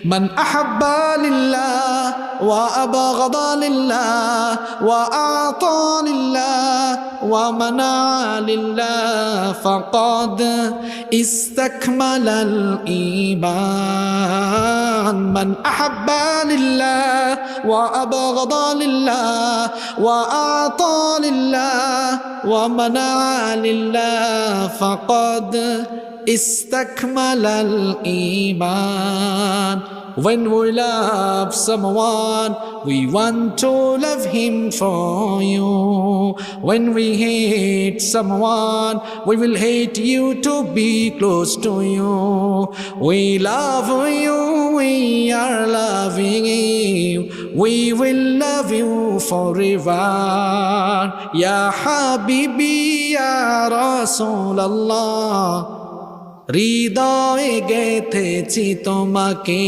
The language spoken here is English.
من أحب لله وأبغض لله وأعطى لله ومنع لله فقد استكمل الإيمان من أحب لله وأبغض لله وأعطى لله ومنع لله فقد استكمل الإيمان. When we love someone, we want to love him for you. When we hate someone, we will hate you to be close to you. We love you, we are loving you. We will love you forever. Ya Habibi, Ya Rasulallah, হৃদয়ে গেথেছি তোমাকে।